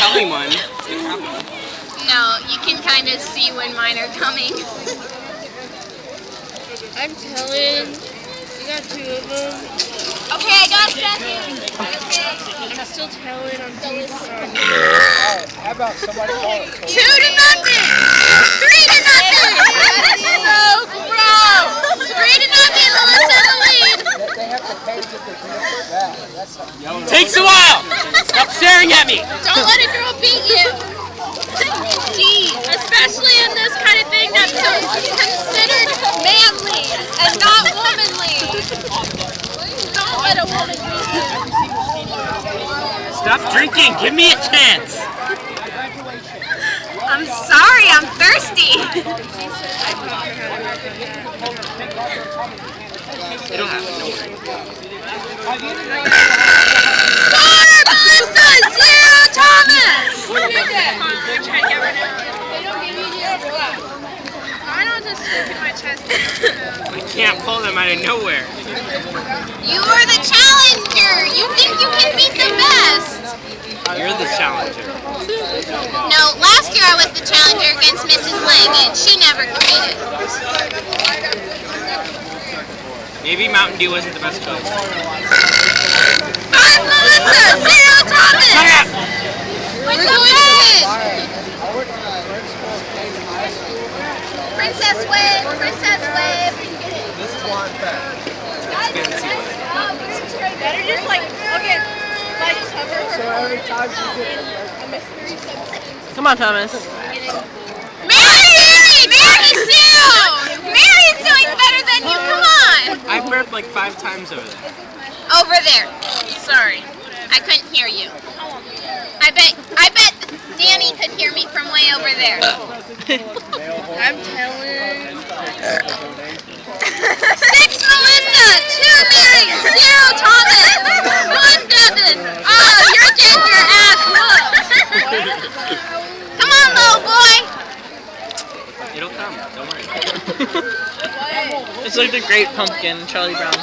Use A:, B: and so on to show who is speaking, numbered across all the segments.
A: telling one.
B: No, you can kind of see when mine are coming.
C: I'm telling. We got 2 of them.
B: Okay, I got second.
C: I'm still telling on these.
D: How about somebody call it?
B: 2-0. 3-0. So gross. 3-0. Melissa in the lead.
D: They have to pay to get the deal for that. That's
A: Takes a while. Stop staring at me.
B: Don't let a girl beat you. Jeez, especially in this kind of thing that's considered manly and not womanly. Don't let a woman beat you.
A: Stop drinking. Give me a chance.
B: I'm sorry, I'm thirsty.
A: It'll happen. Don't worry.
B: Score, Melissa! 0, Thomas!
C: Why not just stick in my chest?
A: I can't pull them out of nowhere.
B: You are the challenger! You think you can beat the best!
A: You're the challenger.
B: No, last year I was the challenger against Mrs. Lang, and she never competed.
A: Maybe Mountain Dew wasn't the best choice.
B: 5, Melissa! 0, Thomas! We're going Princess Wave! Princess Wave!
D: This is why I'm fat.
C: Better just like, okay, like cover her.
D: So every time she gets
C: I missed 3 seconds.
E: Come on, Thomas.
B: Mary! Mary Sue! Mary's doing better than you, come on!
A: I burped like 5 times over there.
B: Over there. Sorry. I couldn't hear you. I bet Danny could hear me from way over there.
C: I'm telling.
B: 6, Melissa! 2, Mary! 0, Thomas! 1, Devin! Oh, you're getting your ass whooped! Come on, little boy!
A: It'll come. Don't worry.
E: It's like the Great Pumpkin, Charlie Brown.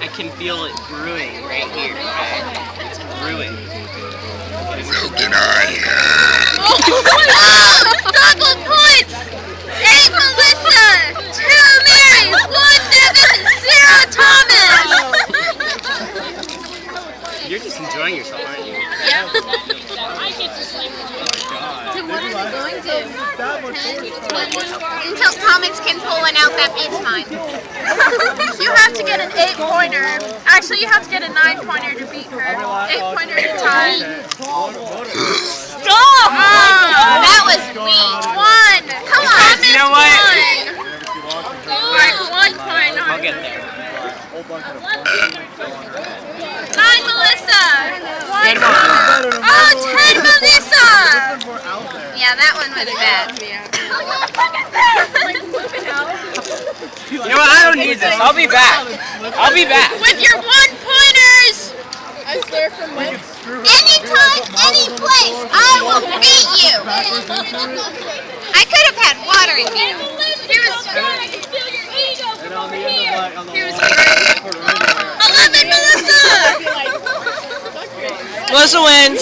A: I can feel it brewing right here. Okay? It's brewing.
B: Oh, double points! 8, Melissa! 2, Mary! 1, Devin! 0, Thomas!
A: You're just enjoying yourself, aren't you?
B: Yep. Until Thomas can pull one out that beats mine.
C: You have to get an 8-pointer. Actually, you have to get a 9-pointer to beat her. 8-pointer to tie.
B: Stop! That was weak.
C: 1.
B: Come on,
A: You know what?
C: Like 1 point.
A: I'll get there.
B: 9, Melissa!
A: Good one.
B: Oh, 10, Melissa! Yeah, that one was bad.
A: You know what? I don't need this. I'll be back. I'll be back.
B: With your 1-pointers!
C: I swear from when.
B: Anytime, any place, I will beat you! I could have had water in here. Here's 11, Melissa!
E: Melissa wins.